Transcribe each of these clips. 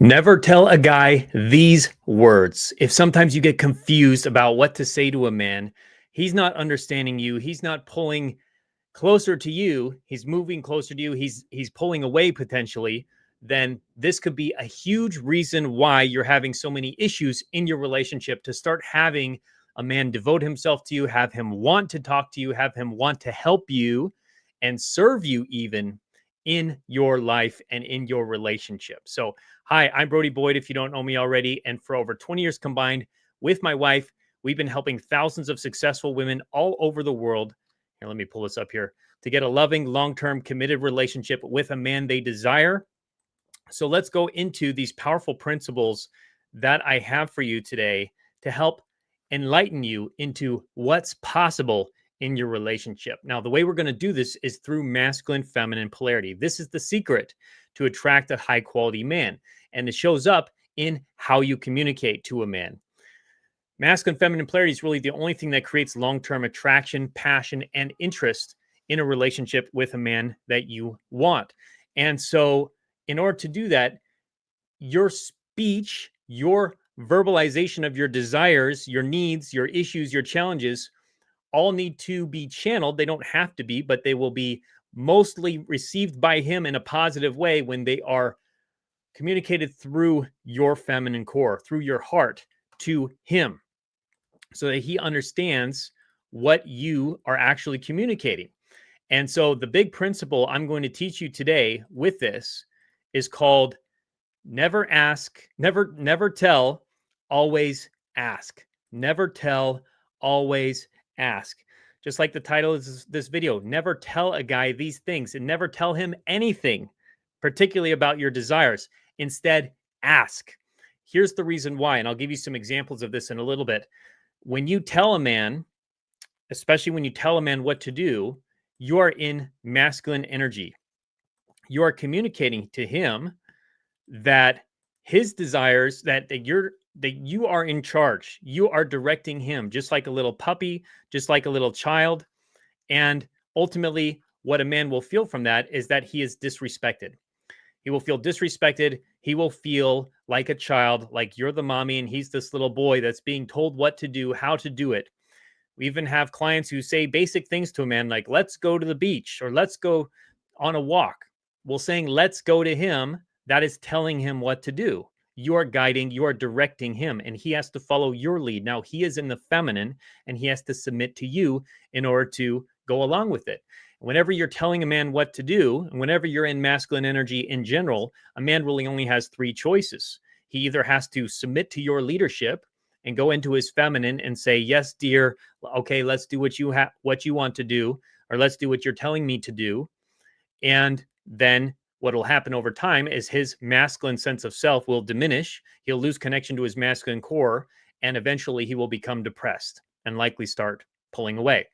Never tell a guy these words. If sometimes you get confused about what to say to a man, he's not understanding you. He's not pulling closer to you. He's moving closer to you. He's pulling away potentially. Then this could be a huge reason why you're having so many issues in your relationship. To start having a man devote himself to you, have him want to talk to you, have him want to help you and serve you even in your life and in your relationship. So, hi, I'm Brody Boyd, if you don't know me already. And for over 20 years combined with my wife, we've been helping thousands of successful women all over the world. Here, let me pull this up here, to get a loving, long-term, committed relationship with a man they desire. So let's go into these powerful principles that I have for you today to help enlighten you into what's possible in your relationship. Now, the way we're going to do this is through masculine feminine polarity. This is the secret to attract a high quality man. And it shows up in how you communicate to a man. Masculine feminine polarity is really the only thing that creates long-term attraction, passion, and interest in a relationship with a man that you want. And so in order to do that, your speech, your verbalization of your desires, your needs, your issues, your challenges, all need to be channeled. They don't have to be, but they will be mostly received by him in a positive way when they are communicated through your feminine core, through your heart to him, so that he understands what you are actually communicating. And so the big principle I'm going to teach you today with this is called never tell, always ask. Never tell, always ask. Just like the title of this video, never tell a guy these things and never tell him anything, particularly about your desires. Instead, ask. Here's the reason why, and I'll give you some examples of this in a little bit. When you tell a man, especially when you tell a man what to do, you are in masculine energy. You are communicating to him that his desires, that you are in charge. You are directing him, just like a little puppy, just like a little child. And ultimately, what a man will feel from that is that he is disrespected. He will feel disrespected. He will feel like a child, like you're the mommy and he's this little boy that's being told what to do, how to do it. We even have clients who say basic things to a man like, let's go to the beach or let's go on a walk. Well, saying let's go to him, that is telling him what to do. You are guiding, you are directing him, and he has to follow your lead. Now, he is in the feminine, and he has to submit to you in order to go along with it. Whenever you're telling a man what to do, and whenever you're in masculine energy in general, a man really only has three choices. He either has to submit to your leadership and go into his feminine and say, yes, dear, okay, let's do what you want to do, or let's do what you're telling me to do. And then what will happen over time is his masculine sense of self will diminish. He'll lose connection to his masculine core, and eventually he will become depressed and likely start pulling away.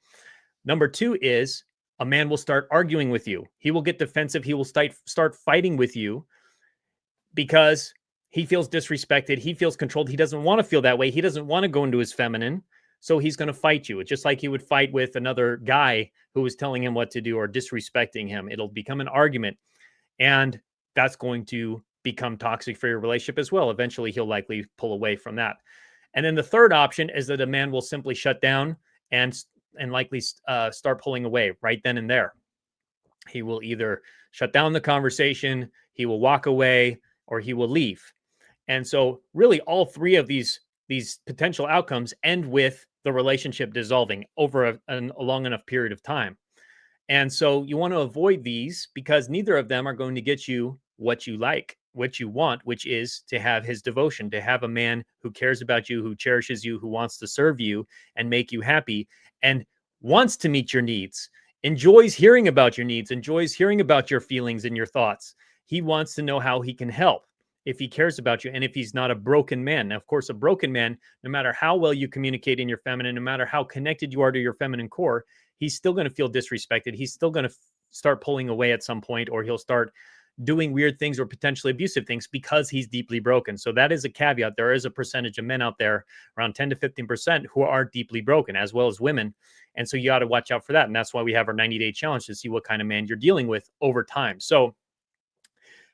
Number two is a man will start arguing with you. He will get defensive. He will start fighting with you because he feels disrespected. He feels controlled. He doesn't want to feel that way. He doesn't want to go into his feminine. So he's going to fight you. It's just like he would fight with another guy who was telling him what to do or disrespecting him. It'll become an argument. And that's going to become toxic for your relationship as well. Eventually, he'll likely pull away from that. And then the third option is that a man will simply shut down and likely start pulling away right then and there. He will either shut down the conversation, he will walk away, or he will leave. And so really all three of these potential outcomes end with the relationship dissolving over a long enough period of time. And so you want to avoid these because neither of them are going to get you what you like, what you want, which is to have his devotion, to have a man who cares about you, who cherishes you, who wants to serve you and make you happy and wants to meet your needs, enjoys hearing about your needs, enjoys hearing about your feelings and your thoughts. He wants to know how he can help if he cares about you and if he's not a broken man. Now, of course, a broken man, no matter how well you communicate in your feminine, no matter how connected you are to your feminine core, he's still going to feel disrespected. He's still going to start pulling away at some point, or he'll start doing weird things or potentially abusive things because he's deeply broken. So that is a caveat. There is a percentage of men out there, around 10 to 15%, who are deeply broken, as well as women. And so you got to watch out for that. And that's why we have our 90-day challenge to see what kind of man you're dealing with over time. So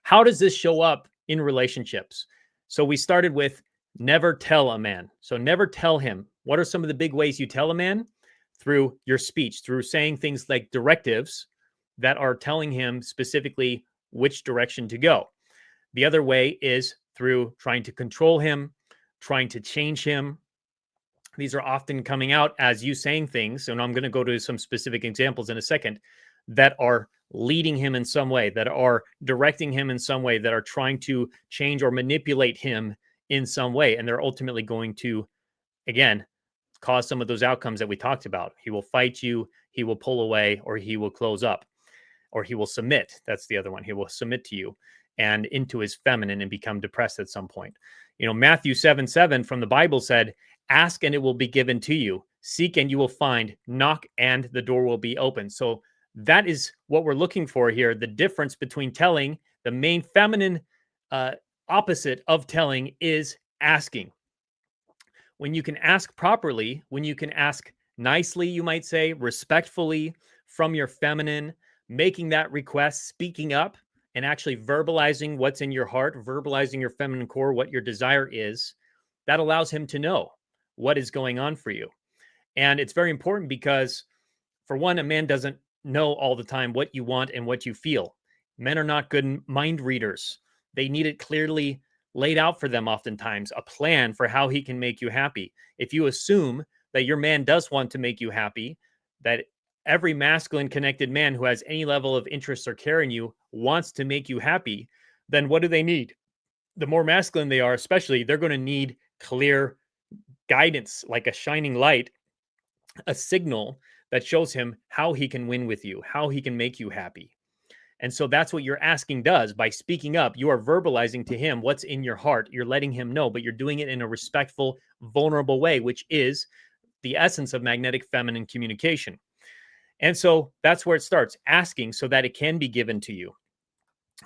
how does this show up in relationships. So we started with never tell a man. So never tell him. What are some of the big ways you tell a man? Through your speech, through saying things like directives that are telling him specifically which direction to go. The other way is through trying to control him, trying to change him. These are often coming out as you saying things, and I'm going to go to some specific examples in a second, that are leading him in some way, that are directing him in some way, that are trying to change or manipulate him in some way. And they're ultimately going to, again, cause some of those outcomes that we talked about. He will fight you, he will pull away, or he will close up, or he will submit. That's the other one. He will submit to you and into his feminine and become depressed at some point. You know, Matthew 7:7 from the Bible said, ask and it will be given to you. Seek and you will find. Knock and the door will be open. So that is what we're looking for here. The difference between telling, the main feminine opposite of telling is asking. When you can ask properly, when you can ask nicely, you might say, respectfully from your feminine, making that request, speaking up, and actually verbalizing what's in your heart, verbalizing your feminine core, what your desire is, that allows him to know what is going on for you. And it's very important because, for one, a man doesn't know all the time what you want and what you feel. Men are not good mind readers. They need it clearly laid out for them oftentimes, a plan for how he can make you happy. If you assume that your man does want to make you happy, that every masculine connected man who has any level of interest or care in you wants to make you happy, then what do they need? The more masculine they are, especially, they're going to need clear guidance, like a shining light, a signal that shows him how he can win with you, how he can make you happy. And so that's what your asking does. By speaking up, you are verbalizing to him what's in your heart. You're letting him know, but you're doing it in a respectful, vulnerable way, which is the essence of magnetic feminine communication. And so that's where it starts, asking so that it can be given to you.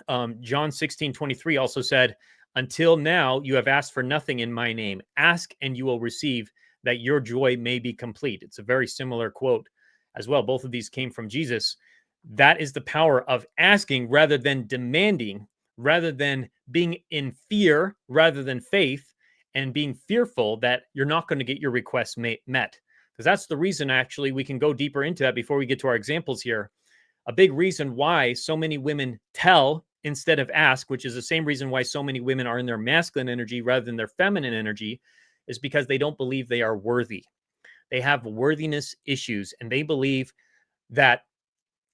John 16:23 also said, until now, you have asked for nothing in my name. Ask and you will receive, that your joy may be complete. It's a very similar quote as well. Both of these came from Jesus. That is the power of asking rather than demanding, rather than being in fear, rather than faith, and being fearful that you're not going to get your requests met. Because that's the reason, actually, we can go deeper into that before we get to our examples here. A big reason why so many women tell instead of ask, which is the same reason why so many women are in their masculine energy rather than their feminine energy, is because they don't believe they are worthy. They have worthiness issues, and they believe that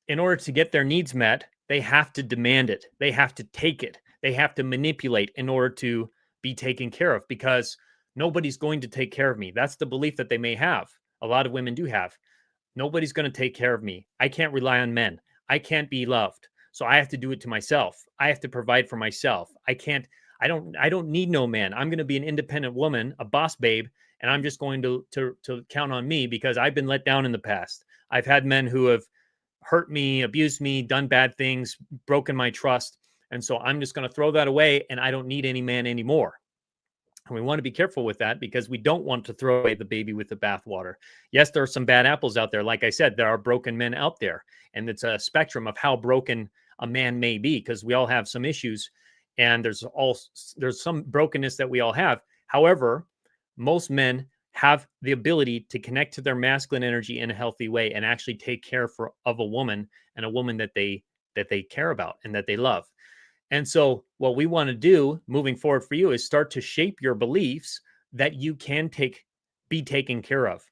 in order to get their needs met, they have to demand it. They have to take it. They have to manipulate in order to be taken care of, because nobody's going to take care of me. That's the belief that they may have. A lot of women do have. Nobody's going to take care of me. I can't rely on men. I can't be loved. So I have to do it to myself. I have to provide for myself. I don't need no man. I'm going to be an independent woman, a boss babe, and I'm just going to count on me because I've been let down in the past. I've had men who have hurt me, abused me, done bad things, broken my trust. And so I'm just going to throw that away, and I don't need any man anymore. And we want to be careful with that because we don't want to throw away the baby with the bathwater. Yes, there are some bad apples out there. Like I said, there are broken men out there, and it's a spectrum of how broken a man may be, because we all have some issues, and there's some brokenness that we all have. However, most men have the ability to connect to their masculine energy in a healthy way and actually take care of a woman, and a woman that they care about and that they love. And so what we want to do moving forward for you is start to shape your beliefs that you can be taken care of,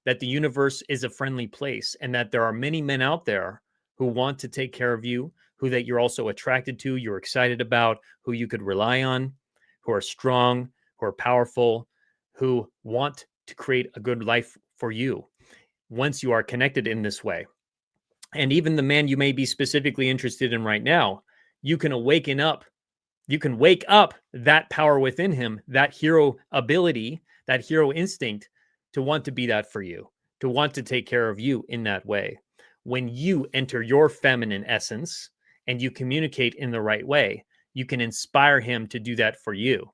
that the universe is a friendly place, and that there are many men out there who want to take care of you, who that you're also attracted to, you're excited about, who you could rely on, who are strong, who are powerful, who want to create a good life for you once you are connected in this way. And even the man you may be specifically interested in right now, you can wake up that power within him, that hero ability, that hero instinct to want to be that for you, to want to take care of you in that way. When you enter your feminine essence and you communicate in the right way, you can inspire him to do that for you.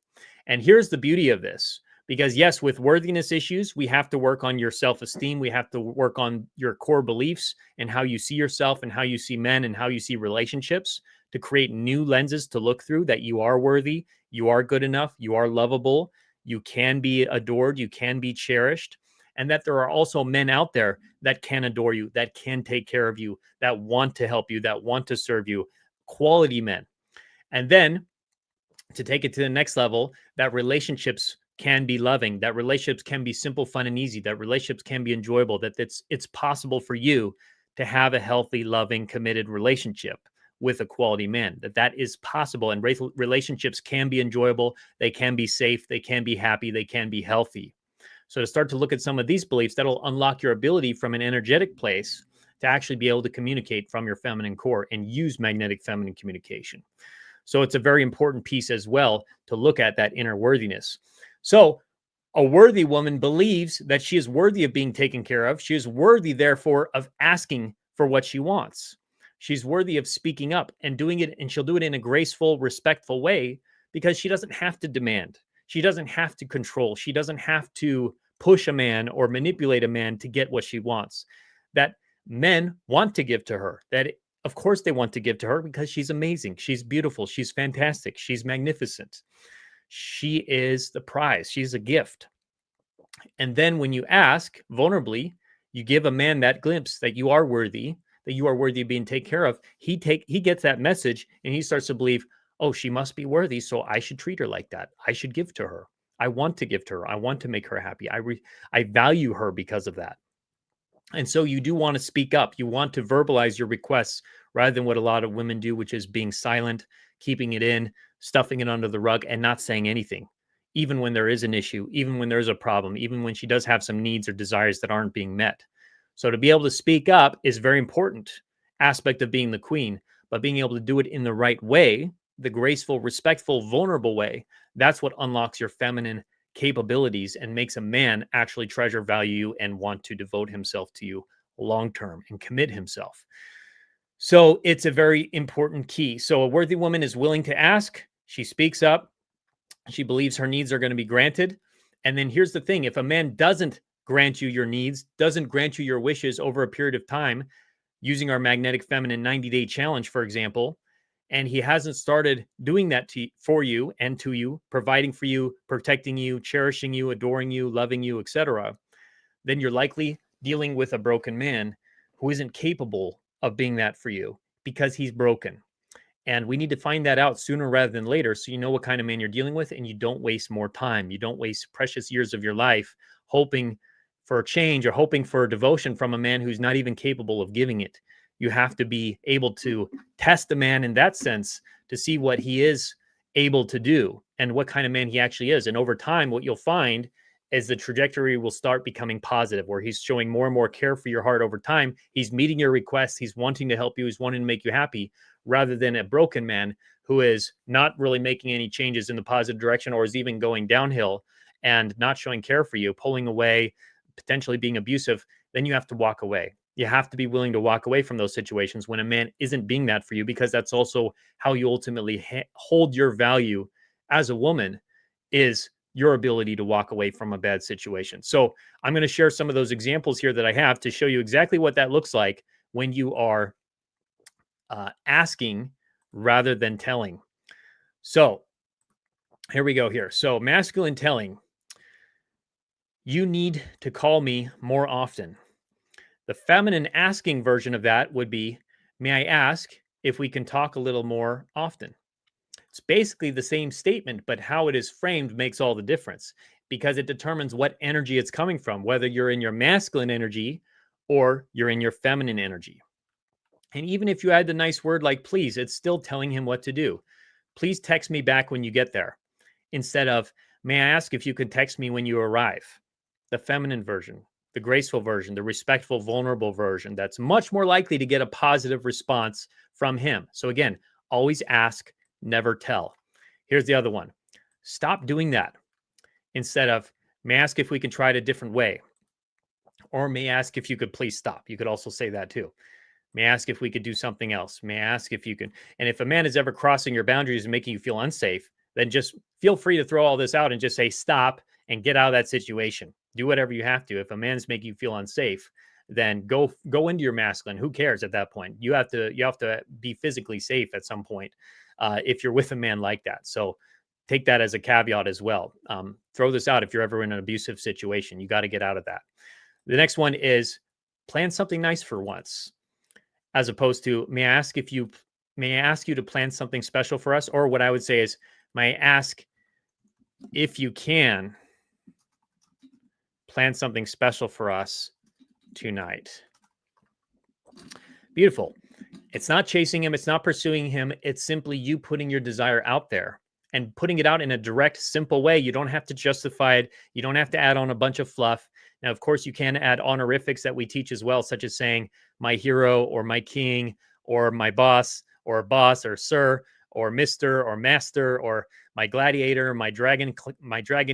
And here's the beauty of this, because yes, with worthiness issues, we have to work on your self-esteem. We have to work on your core beliefs and how you see yourself and how you see men and how you see relationships to create new lenses to look through, that you are worthy, you are good enough, you are lovable, you can be adored, you can be cherished, and that there are also men out there that can adore you, that can take care of you, that want to help you, that want to serve you, quality men. And then to take it to the next level, that relationships can be loving, that relationships can be simple, fun, and easy, that relationships can be enjoyable, that it's possible for you to have a healthy, loving, committed relationship with a quality man, that is possible. And relationships can be enjoyable, they can be safe, they can be happy, they can be healthy. So to start to look at some of these beliefs, that'll unlock your ability from an energetic place to actually be able to communicate from your feminine core and use magnetic feminine communication. So it's a very important piece as well to look at that inner worthiness. So a worthy woman believes that she is worthy of being taken care of. She is worthy, therefore, of asking for what she wants. She's worthy of speaking up and doing it, and she'll do it in a graceful, respectful way because she doesn't have to demand. She doesn't have to control. She doesn't have to push a man or manipulate a man to get what she wants. That men want to give to her. That, of course, they want to give to her because she's amazing. She's beautiful. She's fantastic. She's magnificent. She is the prize. She's a gift. And then when you ask vulnerably, you give a man that glimpse that you are worthy, that you are worthy of being taken care of. He gets that message and he starts to believe, oh, she must be worthy, so I should treat her like that. I should give to her. I want to give to her. I want to make her happy. I value her because of that. And so you do want to speak up. You want to verbalize your requests rather than what a lot of women do, which is being silent, keeping it in, stuffing it under the rug, and not saying anything, even when there is an issue, even when there's a problem, even when she does have some needs or desires that aren't being met. So to be able to speak up is a very important aspect of being the queen, but being able to do it in the right way, the graceful, respectful, vulnerable way, that's what unlocks your feminine capabilities and makes a man actually treasure, value you, and want to devote himself to you long term and commit himself. So it's a very important key. So a worthy woman is willing to ask, she speaks up, she believes her needs are going to be granted. And then here's the thing, if a man doesn't grant you your needs, doesn't grant you your wishes over a period of time, using our magnetic feminine 90-day challenge, for example, and he hasn't started doing that for you and to you, providing for you, protecting you, cherishing you, adoring you, loving you, etc., then you're likely dealing with a broken man who isn't capable of being that for you because he's broken. And we need to find that out sooner rather than later so you know what kind of man you're dealing with and you don't waste more time. You don't waste precious years of your life hoping for a change or hoping for a devotion from a man who's not even capable of giving it. You have to be able to test the man in that sense to see what he is able to do and what kind of man he actually is. And over time, what you'll find is the trajectory will start becoming positive, where he's showing more and more care for your heart over time. He's meeting your requests. He's wanting to help you. He's wanting to make you happy, rather than a broken man who is not really making any changes in the positive direction or is even going downhill and not showing care for you, pulling away, potentially being abusive. Then you have to walk away. You have to be willing to walk away from those situations when a man isn't being that for you, because that's also how you ultimately hold your value as a woman, is your ability to walk away from a bad situation. So I'm going to share some of those examples here that I have to show you exactly what that looks like when you are asking rather than telling. So here we go here. So masculine telling, you need to call me more often. The feminine asking version of that would be, may I ask if we can talk a little more often? It's basically the same statement, but how it is framed makes all the difference, because it determines what energy it's coming from, whether you're in your masculine energy or you're in your feminine energy. And even if you add the nice word like please, it's still telling him what to do. Please text me back when you get there, instead of, may I ask if you could text me when you arrive? The feminine version, the graceful version, the respectful, vulnerable version, that's much more likely to get a positive response from him. So again, always ask, never tell. Here's the other one. Stop doing that. Instead of, may I ask if we can try it a different way? Or may I ask if you could please stop? You could also say that too. May I ask if we could do something else? May I ask if you can? And if a man is ever crossing your boundaries and making you feel unsafe, then just feel free to throw all this out and just say stop and get out of that situation. Do whatever you have to. If a man's making you feel unsafe, then go into your masculine. Who cares at that point? You have to be physically safe at some point if you're with a man like that. So take that as a caveat as well. Throw this out if you're ever in an abusive situation. You got to get out of that. The next one is plan something nice for once, as opposed to may I ask you to plan something special for us? Or what I would say is, may I ask if you can plan something special for us tonight? Beautiful. It's not chasing him. It's not pursuing him. It's simply you putting your desire out there and putting it out in a direct, simple way. You don't have to justify it. You don't have to add on a bunch of fluff. Now, of course, you can add honorifics that we teach as well, such as saying my hero or my king or my boss or sir or Mr. or master or my gladiator, my dragon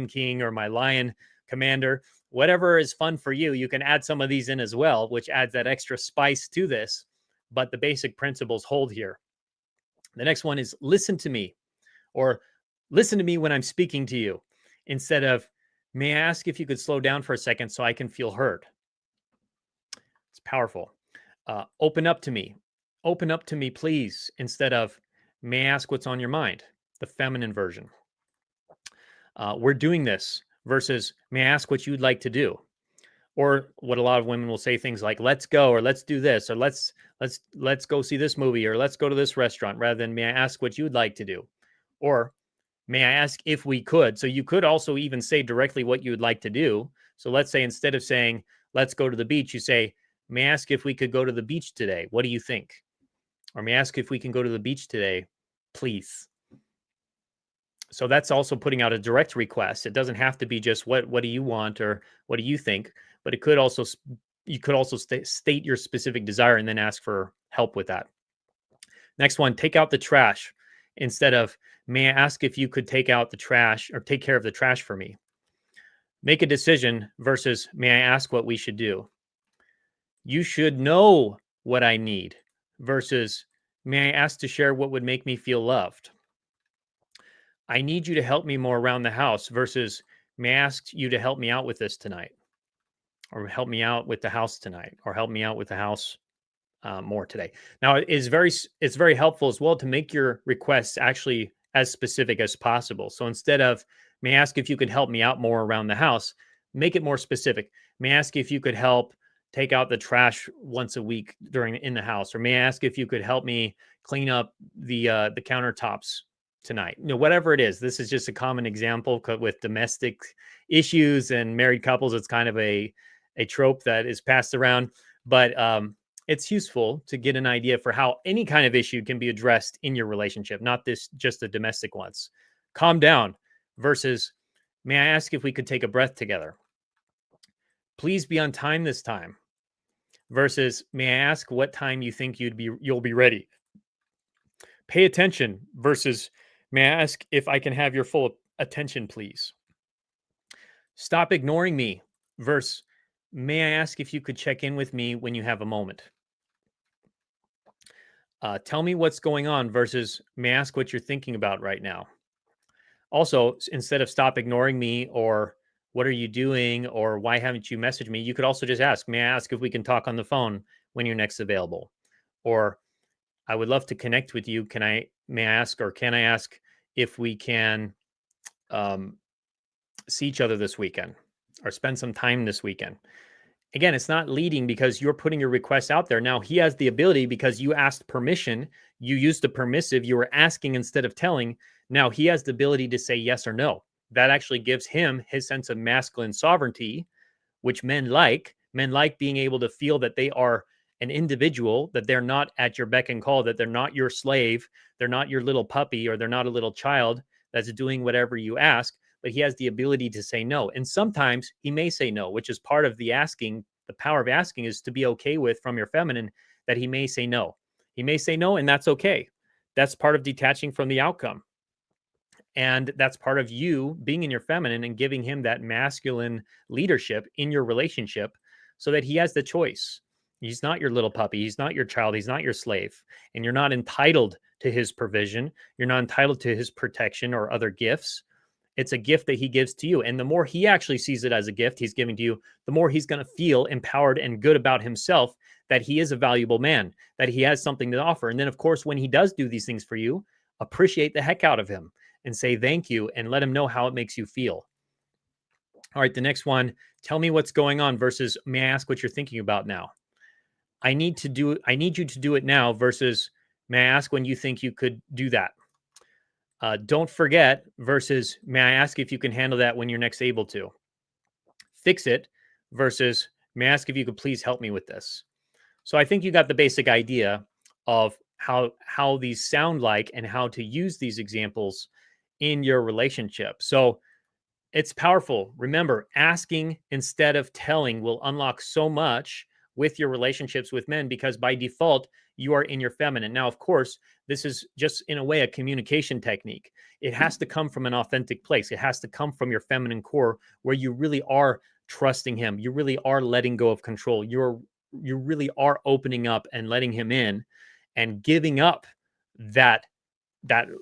king or my lion commander. Whatever is fun for you, you can add some of these in as well, which adds that extra spice to this. But the basic principles hold here. The next one is listen to me, or listen to me when I'm speaking to you, instead of may I ask if you could slow down for a second so I can feel heard. It's powerful. Open up to me, please, instead of may I ask what's on your mind, the feminine version. We're doing this versus may I ask what you'd like to do, or what a lot of women will say, things like let's go, or let's do this, or let's go see this movie, or let's go to this restaurant, rather than may I ask what you'd like to do, or may I ask if we could. So you could also even say directly what you would like to do. So let's say instead of saying let's go to the beach, you say may I ask if we could go to the beach today? What do you think? Or may I ask if we can go to the beach today, please? So that's also putting out a direct request. It doesn't have to be just what do you want or what do you think, but it could also, you could also state your specific desire and then ask for help with that. Next one, take out the trash, instead of may I ask if you could take out the trash or take care of the trash for me. Make a decision versus may I ask what we should do. You should know what I need versus may I ask to share what would make me feel loved. I need you to help me more around the house versus may I ask you to help me out with this tonight, or help me out with the house tonight, or help me out with the house more today. Now, it's very helpful as well to make your requests actually as specific as possible. So instead of may I ask if you could help me out more around the house, make it more specific. May I ask if you could help take out the trash once a week in the house, or may I ask if you could help me clean up the countertops tonight. Whatever it is. This is just a common example with domestic issues and married couples. It's kind of a trope that is passed around, but it's useful to get an idea for how any kind of issue can be addressed in your relationship, not just the domestic ones. Calm down versus may I ask if we could take a breath together? Please be on time this time versus may I ask what time you think you'll be ready? Pay attention versus may I ask if I can have your full attention, please? Stop ignoring me versus may I ask if you could check in with me when you have a moment? Tell me what's going on versus may I ask what you're thinking about right now? Also, instead of stop ignoring me or what are you doing or why haven't you messaged me, you could also just ask, may I ask if we can talk on the phone when you're next available? Or I would love to connect with you. Can I ask if we can see each other this weekend or spend some time this weekend? Again, it's not leading because you're putting your request out there. Now he has the ability, because you asked permission, you used the permissive, you were asking instead of telling. Now he has the ability to say yes or no. That actually gives him his sense of masculine sovereignty, which men like. Men like being able to feel that they are an individual, that they're not at your beck and call, that they're not your slave, they're not your little puppy, or they're not a little child that's doing whatever you ask, but he has the ability to say no. And sometimes he may say no, which is part of the asking. The power of asking is to be okay with, from your feminine, that he may say no. He may say no, and that's okay. That's part of detaching from the outcome. And that's part of you being in your feminine and giving him that masculine leadership in your relationship so that he has the choice. He's not your little puppy. He's not your child. He's not your slave. And you're not entitled to his provision. You're not entitled to his protection or other gifts. It's a gift that he gives to you. And the more he actually sees it as a gift he's giving to you, the more he's going to feel empowered and good about himself, that he is a valuable man, that he has something to offer. And then, of course, when he does do these things for you, appreciate the heck out of him and say thank you and let him know how it makes you feel. All right, the next one, tell me what's going on versus may I ask what you're thinking about now? I need you to do it now versus may I ask when you think you could do that? Don't forget versus may I ask if you can handle that when you're next able to? Fix it versus may I ask if you could please help me with this? So I think you got the basic idea of how these sound like and how to use these examples in your relationship. So it's powerful. Remember, asking instead of telling will unlock so much with your relationships with men because by default, you are in your feminine. Now, of course, this is just in a way a communication technique. It has to come from an authentic place. It has to come from your feminine core where you really are trusting him. You really are letting go of control. You really are opening up and letting him in and giving up that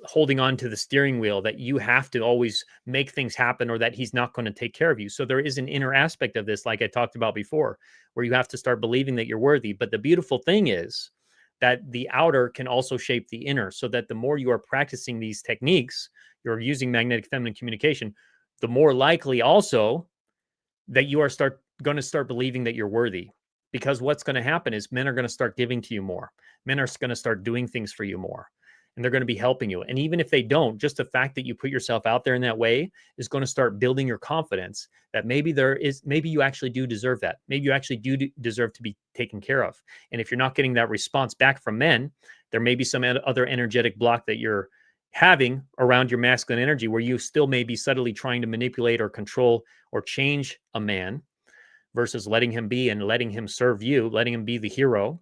holding on to the steering wheel, that you have to always make things happen or that he's not going to take care of you. So there is an inner aspect of this, like I talked about before, where you have to start believing that you're worthy. But the beautiful thing is that the outer can also shape the inner, so that the more you are practicing these techniques, you're using magnetic feminine communication, the more likely also that you are going to start believing that you're worthy. Because what's going to happen is men are going to start giving to you more. Men are going to start doing things for you more. And they're going to be helping you. And even if they don't, just the fact that you put yourself out there in that way is going to start building your confidence that maybe you actually do deserve that. Maybe you actually do deserve to be taken care of. And if you're not getting that response back from men, there may be some other energetic block that you're having around your masculine energy where you still may be subtly trying to manipulate or control or change a man versus letting him be and letting him serve you, letting him be the hero.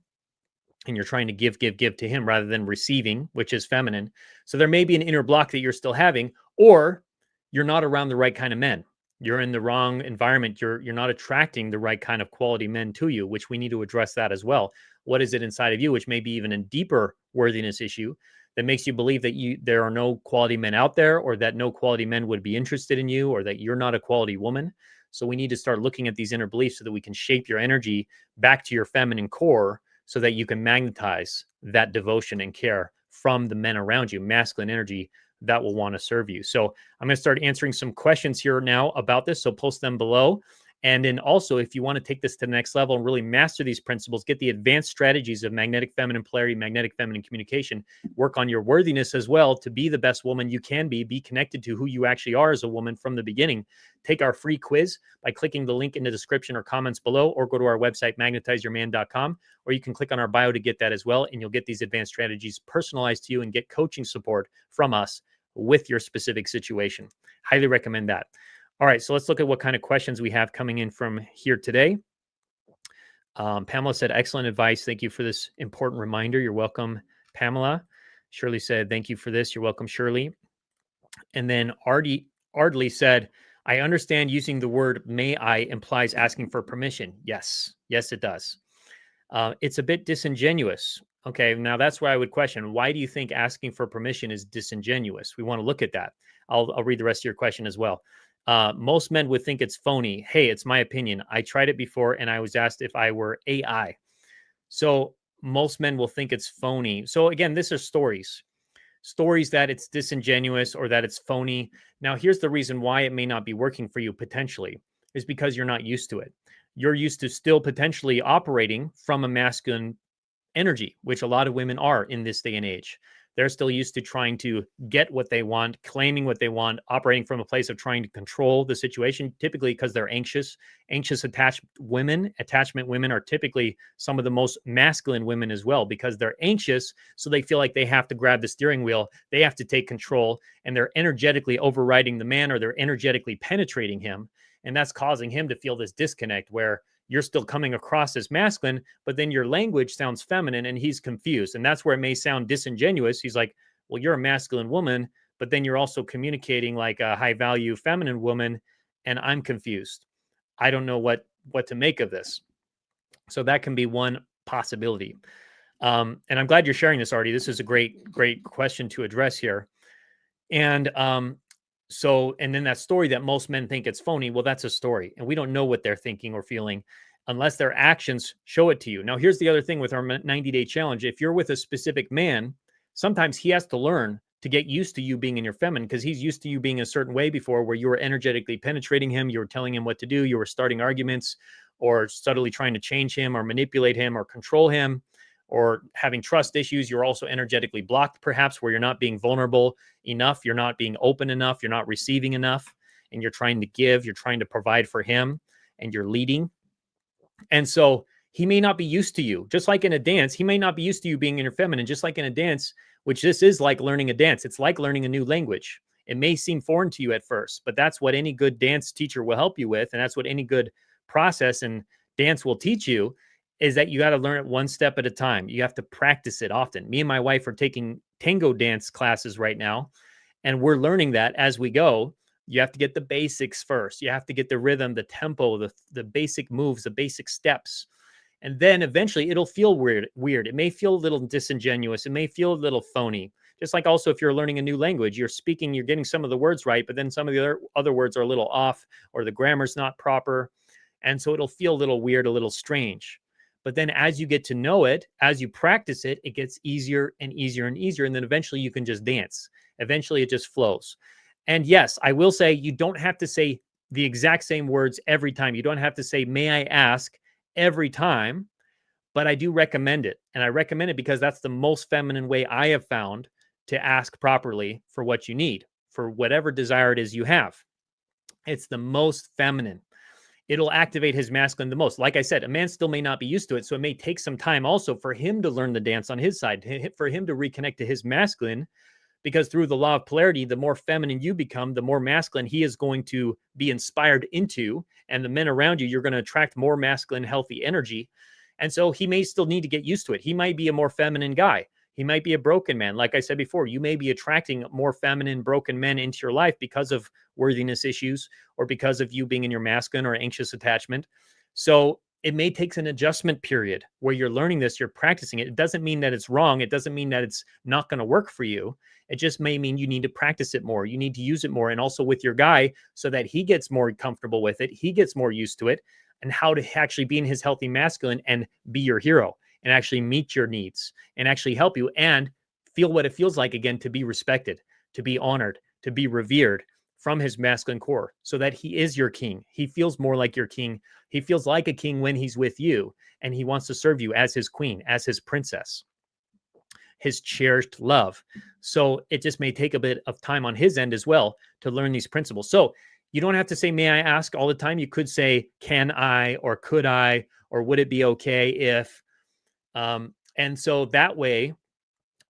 And you're trying to give to him rather than receiving, which is feminine. So there may be an inner block that you're still having, or you're not around the right kind of men. You're in the wrong environment. You're not attracting the right kind of quality men to you, which we need to address that as well. What is it inside of you, which may be even a deeper worthiness issue that makes you believe that there are no quality men out there, or that no quality men would be interested in you, or that you're not a quality woman. So we need to start looking at these inner beliefs so that we can shape your energy back to your feminine core, so that you can magnetize that devotion and care from the men around you, masculine energy that will want to serve you. So I'm going to start answering some questions here now about this. So post them below. And then also, if you want to take this to the next level and really master these principles, get the advanced strategies of magnetic feminine polarity, magnetic feminine communication, work on your worthiness as well to be the best woman you can be connected to who you actually are as a woman from the beginning. Take our free quiz by clicking the link in the description or comments below, or go to our website, magnetizeyourman.com, or you can click on our bio to get that as well. And you'll get these advanced strategies personalized to you and get coaching support from us with your specific situation. Highly recommend that. All right, so let's look at what kind of questions we have coming in from here today. Pamela said, excellent advice. Thank you for this important reminder. You're welcome, Pamela. Shirley said, thank you for this. You're welcome, Shirley. And then Ardley said, I understand using the word may I implies asking for permission. Yes, it does. It's a bit disingenuous. Okay, now that's where I would question, why do you think asking for permission is disingenuous? We want to look at that. I'll read the rest of your question as well. Most men would think it's phony. Hey, it's my opinion. I tried it before and I was asked if I were AI. So most men will think it's phony. So again, these are stories that it's disingenuous or that it's phony. Now, here's the reason why it may not be working for you potentially is because you're not used to it. You're used to still potentially operating from a masculine energy, which a lot of women are in this day and age. They're still used to trying to get what they want, claiming what they want, operating from a place of trying to control the situation, typically because they're anxious. Anxious attachment women are typically some of the most masculine women as well, because they're anxious. So they feel like they have to grab the steering wheel. They have to take control, and they're energetically overriding the man, or they're energetically penetrating him. And that's causing him to feel this disconnect where you're still coming across as masculine, but then your language sounds feminine and he's confused. And that's where it may sound disingenuous. He's like, well, you're a masculine woman, but then you're also communicating like a high value feminine woman. And I'm confused. I don't know what to make of this. So that can be one possibility. And I'm glad you're sharing this, Artie. This is a great question to address here. And So, and then that story that most men think it's phony, well, that's a story. And we don't know what they're thinking or feeling unless their actions show it to you. Now, here's the other thing with our 90-day challenge. If you're with a specific man, sometimes he has to learn to get used to you being in your feminine because he's used to you being a certain way before where you were energetically penetrating him, you were telling him what to do, you were starting arguments or subtly trying to change him or manipulate him or control him or having trust issues. You're also energetically blocked, perhaps, where you're not being vulnerable enough, you're not being open enough, you're not receiving enough, and you're trying to give, you're trying to provide for him, and you're leading. And so he may not be used to you. Just like in a dance, he may not be used to you being in your feminine, just like in a dance, which this is like learning a dance. It's like learning a new language. It may seem foreign to you at first, but that's what any good dance teacher will help you with. And that's what any good process and dance will teach you is that you got to learn it one step at a time. You have to practice it often. Me and my wife are taking tango dance classes right now, and we're learning that as we go. You have to get the basics first. You have to get the rhythm, the tempo, the basic moves, the basic steps. And then eventually it'll feel weird. It may feel a little disingenuous. It may feel a little phony. Just like also if you're learning a new language, you're speaking, you're getting some of the words right, but then some of the other words are a little off or the grammar's not proper. And so it'll feel a little weird, a little strange. But then as you get to know it, as you practice it, it gets easier and easier and easier. And then eventually you can just dance. Eventually it just flows. And yes, I will say you don't have to say the exact same words every time. You don't have to say, may I ask every time, but I do recommend it. And I recommend it because that's the most feminine way I have found to ask properly for what you need, for whatever desire it is you have. It's the most feminine. It'll activate his masculine the most. Like I said, a man still may not be used to it. So it may take some time also for him to learn the dance on his side, for him to reconnect to his masculine, because through the law of polarity, the more feminine you become, the more masculine he is going to be inspired into. And the men around you, you're going to attract more masculine, healthy energy. And so he may still need to get used to it. He might be a more feminine guy. He might be a broken man. Like I said before, you may be attracting more feminine, broken men into your life because of worthiness issues or because of you being in your masculine or anxious attachment. So it may take an adjustment period where you're learning this, you're practicing it. It doesn't mean that it's wrong. It doesn't mean that it's not going to work for you. It just may mean you need to practice it more. You need to use it more. And also with your guy so that he gets more comfortable with it. He gets more used to it and how to actually be in his healthy masculine and be your hero and actually meet your needs and actually help you and feel what it feels like again to be respected, to be honored, to be revered from his masculine core so that he is your king. He feels more like your king. He feels like a king when he's with you and he wants to serve you as his queen, as his princess, his cherished love. So it just may take a bit of time on his end as well to learn these principles. So you don't have to say, may I ask all the time. You could say, can I, or could I, or would it be okay if, and so that way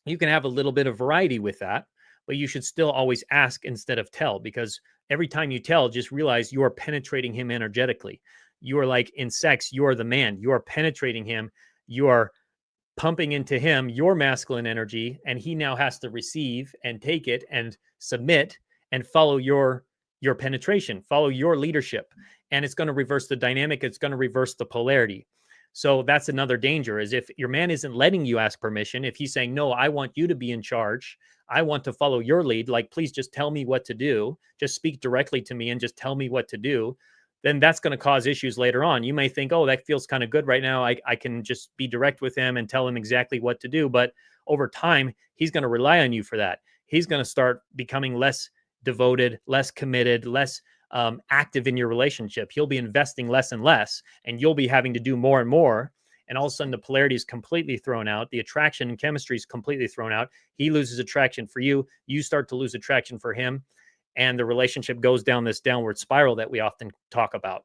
you can have a little bit of variety with that, but you should still always ask instead of tell, because every time you tell, just realize you are penetrating him energetically. You are like in sex, you are the man, you are penetrating him, you are pumping into him your masculine energy, and he now has to receive and take it and submit and follow your penetration, follow your leadership. And it's going to reverse the dynamic. It's going to reverse the polarity. So that's another danger is if your man isn't letting you ask permission, if he's saying, no, I want you to be in charge. I want to follow your lead. Like, please just tell me what to do. Just speak directly to me and just tell me what to do. Then that's going to cause issues later on. You may think, oh, that feels kind of good right now. I can just be direct with him and tell him exactly what to do. But over time, he's going to rely on you for that. He's going to start becoming less devoted, less committed, less active in your relationship. He'll be investing less and less, and you'll be having to do more and more. And all of a sudden, the polarity is completely thrown out. The attraction and chemistry is completely thrown out. He loses attraction for you. You start to lose attraction for him. And the relationship goes down this downward spiral that we often talk about.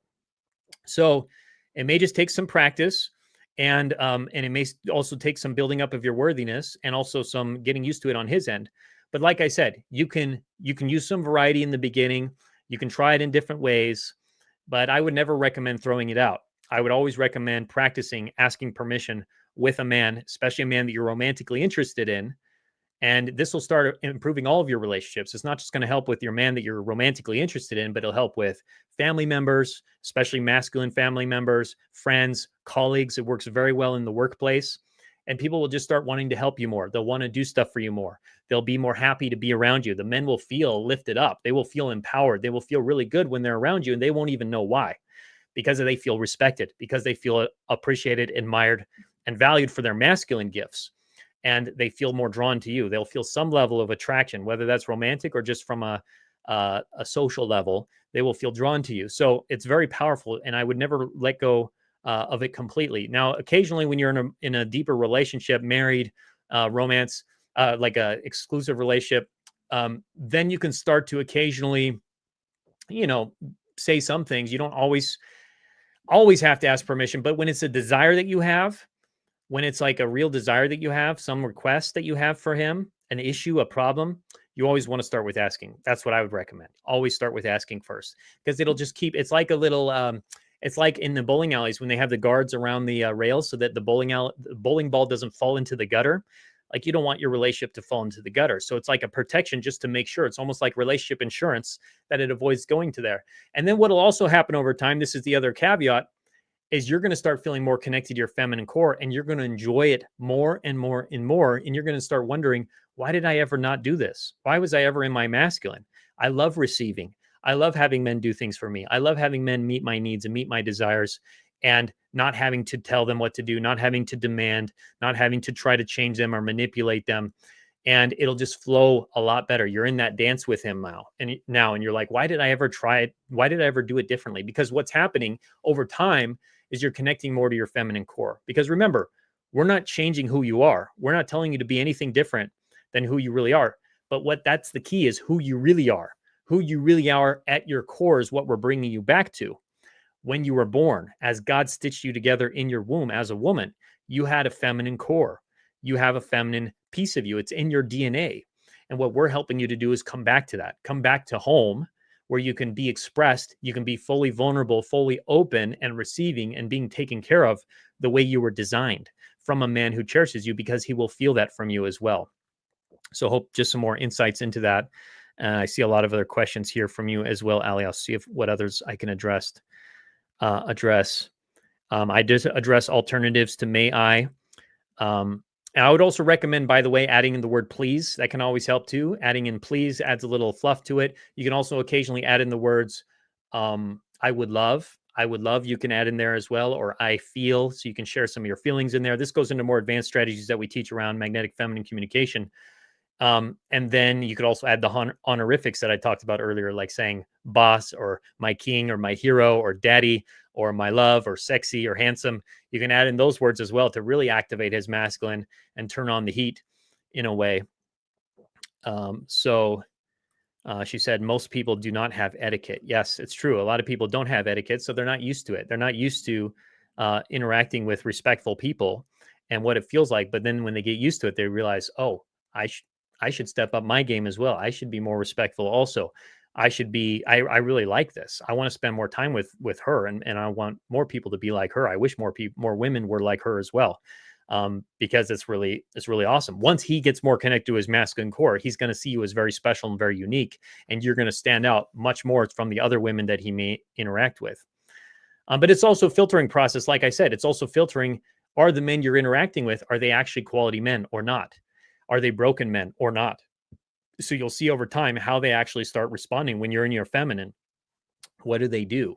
So it may just take some practice, and it may also take some building up of your worthiness and also some getting used to it on his end. But like I said, you can use some variety in the beginning. You can try it in different ways, but I would never recommend throwing it out. I would always recommend practicing asking permission with a man, especially a man that you're romantically interested in. And this will start improving all of your relationships. It's not just going to help with your man that you're romantically interested in, but it'll help with family members, especially masculine family members, friends, colleagues. It works very well in the workplace. and people will just start wanting to help you more. They'll want to do stuff for you more. They'll be more happy to be around you. The men will feel lifted up. They will feel empowered. They will feel really good when they're around you, and they won't even know why, because they feel respected, because they feel appreciated, admired, and valued for their masculine gifts. And they feel more drawn to you. They'll feel some level of attraction, whether that's romantic or just from a social level. They will feel drawn to you. So it's very powerful, and I would never let go of it completely. Now, occasionally when you're in a deeper relationship, married, romance, like a exclusive relationship, then you can start to occasionally, say some things. You don't always have to ask permission, but when it's a desire that you have, when it's like a real desire that you have, some request that you have for him, an issue, a problem, you always want to start with asking. That's what I would recommend. Always start with asking first, because it'll just keep, it's like a little, it's like in the bowling alleys when they have the guards around the rails so that the bowling ball doesn't fall into the gutter. Like, you don't want your relationship to fall into the gutter. So it's like a protection just to make sure. It's almost like relationship insurance, that it avoids going to there. And then what'll also happen over time, this is the other caveat, is you're going to start feeling more connected to your feminine core, and you're going to enjoy it more and more and more. And you're going to start wondering, why did I ever not do this? Why was I ever in my masculine? I love receiving. I love having men do things for me. I love having men meet my needs and meet my desires, and not having to tell them what to do, not having to demand, not having to try to change them or manipulate them. And it'll just flow a lot better. You're in that dance with him now, and you're like, why did I ever try it? Why did I ever do it differently? Because what's happening over time is you're connecting more to your feminine core. Because remember, we're not changing who you are. We're not telling you to be anything different than who you really are. But that's the key, is who you really are. Who you really are at your core is what we're bringing you back to. When you were born, as God stitched you together in your womb as a woman, you had a feminine core. You have a feminine piece of you. It's in your DNA. And what we're helping you to do is come back to that. Come back to home, where you can be expressed, you can be fully vulnerable, fully open, and receiving and being taken care of the way you were designed, from a man who cherishes you, because he will feel that from you as well. So hope just some more insights into that. I see a lot of other questions here from you as well, Ali. I'll see what others I can address. I did address alternatives to may I. And I would also recommend, by the way, adding in the word please. That can always help too. Adding in please adds a little fluff to it. You can also occasionally add in the words I would love. I would love, you can add in there as well, or I feel, so you can share some of your feelings in there. This goes into more advanced strategies that we teach around magnetic feminine communication. And then you could also add the honorifics that I talked about earlier, like saying boss, or my king, or my hero, or daddy, or my love, or sexy, or handsome. You can add in those words as well to really activate his masculine and turn on the heat in a way. She said, most people do not have etiquette. Yes, it's true. A lot of people don't have etiquette, so they're not used to it. They're not used to interacting with respectful people and what it feels like. But then when they get used to it, they realize, oh, I should step up my game as well. I should be more respectful also. I really like this. I want to spend more time with her, and I want more people to be like her. I wish more women were like her as well. Because it's really awesome. Once he gets more connected to his masculine core, he's going to see you as very special and very unique, and you're going to stand out much more from the other women that he may interact with. But it's also a filtering process. Like I said, it's also filtering, are the men you're interacting with, are they actually quality men or not? Are they broken men or not? So you'll see over time how they actually start responding when you're in your feminine. What do they do?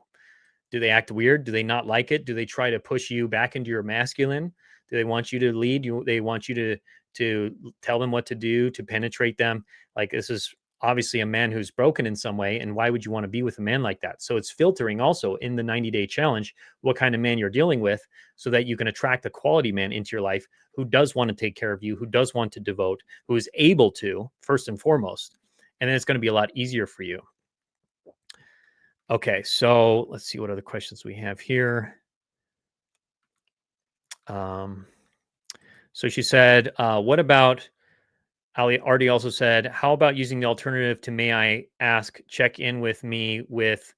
Do they act weird? Do they not like it? Do they try to push you back into your masculine? Do they want you to lead? They want you to tell them what to do, to penetrate them? Like, this is obviously a man who's broken in some way. And why would you want to be with a man like that? So it's filtering also in the 90-day challenge, what kind of man you're dealing with, so that you can attract a quality man into your life who does want to take care of you, who does want to devote, who is able to, first and foremost. And then it's going to be a lot easier for you. Okay, so let's see what other questions we have here. So she said, what about, Ali Artie also said, how about using the alternative to may I ask, check in with me with,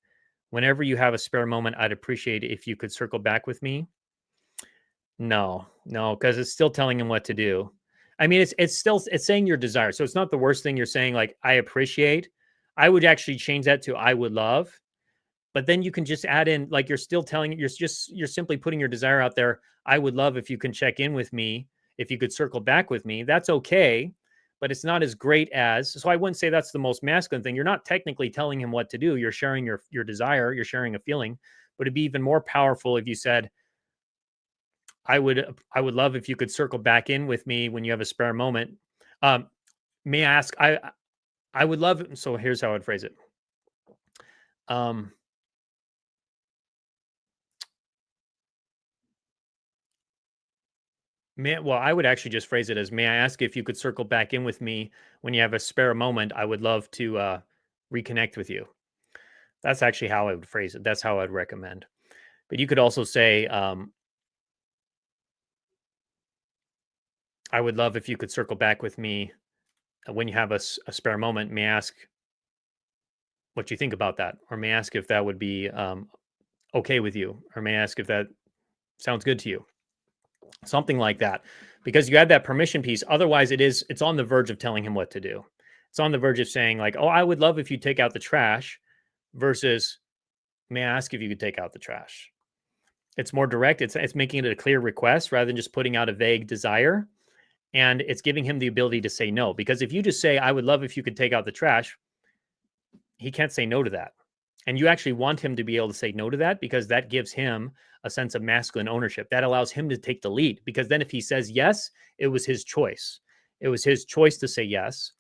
whenever you have a spare moment, I'd appreciate it if you could circle back with me. No, because it's still telling him what to do. I mean, it's saying your desire. So it's not the worst thing. You're saying like, I appreciate. I would actually change that to I would love. But then you can just add in, like, you're still telling, you're simply putting your desire out there. I would love if you can check in with me if you could circle back with me, that's okay. But it's not as great as, so I wouldn't say that's the most masculine thing. You're not technically telling him what to do. You're sharing your desire, you're sharing a feeling, but it'd be even more powerful if you said, I would love if you could circle back in with me when you have a spare moment. Um, may I ask, I would love, so here's how I'd phrase it. Um, well, I would actually just phrase it as, may I ask if you could circle back in with me when you have a spare moment? I would love to reconnect with you. That's actually how I would phrase it. That's how I'd recommend. But you could also say, I would love if you could circle back with me when you have a spare moment. May I ask what you think about that? Or may I ask if that would be okay with you? Or may I ask if that sounds good to you? Something like that. Because you had that permission piece. Otherwise, it's on the verge of telling him what to do. It's on the verge of saying, like, oh, I would love if you take out the trash, versus, may I ask if you could take out the trash? It's more direct. It's making it a clear request rather than just putting out a vague desire. And it's giving him the ability to say no. Because if you just say, I would love if you could take out the trash, he can't say no to that. And you actually want him to be able to say no to that, because that gives him a sense of masculine ownership. That allows him to take the lead, because then if he says yes, it was his choice. It was his choice to say yes.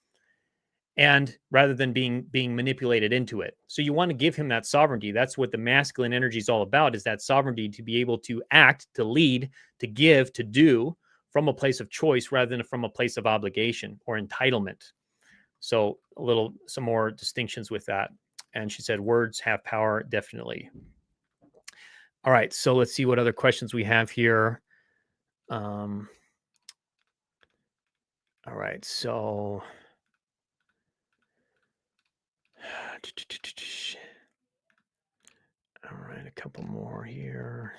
And rather than being manipulated into it. So you want to give him that sovereignty. That's what the masculine energy is all about, is that sovereignty, to be able to act, to lead, to give, to do from a place of choice rather than from a place of obligation or entitlement. So some more distinctions with that. And she said, words have power, definitely. All right, so let's see what other questions we have here. All right, so all right, a couple more here.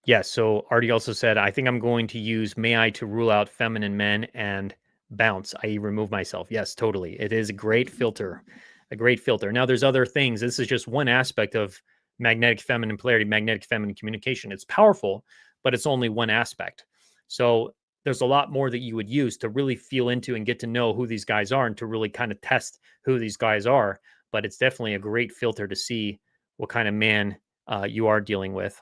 Yes, so Artie also said, I think I'm going to use may I to rule out feminine men and bounce, i.e. remove myself. Yes, totally. It is a great filter, a great filter. Now there's other things. This is just one aspect of magnetic feminine polarity, magnetic feminine communication. It's powerful, but it's only one aspect. So there's a lot more that you would use to really feel into and get to know who these guys are and to really kind of test who these guys are. But it's definitely a great filter to see what kind of man you are dealing with.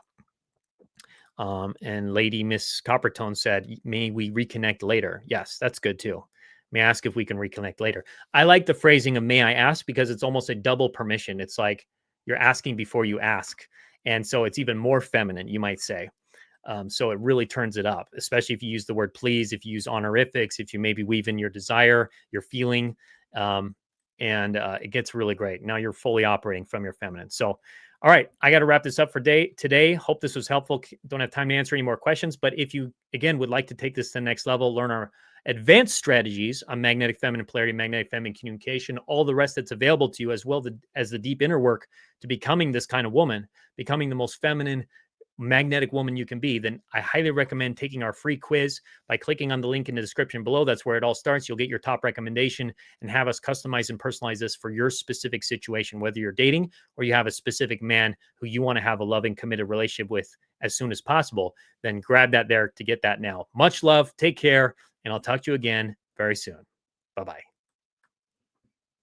And Lady Miss Coppertone said, may we reconnect later? Yes, that's good too. May I ask if we can reconnect later? I like the phrasing of may I ask, because it's almost a double permission. It's like you're asking before you ask. And so it's even more feminine, you might say. So it really turns it up, especially if you use the word please, if you use honorifics, if you maybe weave in your desire, your feeling, and it gets really great. Now you're fully operating from your feminine. So all right, I got to wrap this up for today. Hope this was helpful. Don't have time to answer any more questions, but if you, again, would like to take this to the next level, learn our advanced strategies on magnetic feminine polarity, magnetic feminine communication, all the rest that's available to you, as well as the deep inner work to becoming this kind of woman, becoming the most feminine, magnetic woman you can be, then I highly recommend taking our free quiz by clicking on the link in the description below. That's where it all starts. You'll get your top recommendation and have us customize and personalize this for your specific situation, whether you're dating or you have a specific man who you want to have a loving, committed relationship with as soon as possible. Then grab that there to get that now. Much love. Take care. And I'll talk to you again very soon. Bye-bye.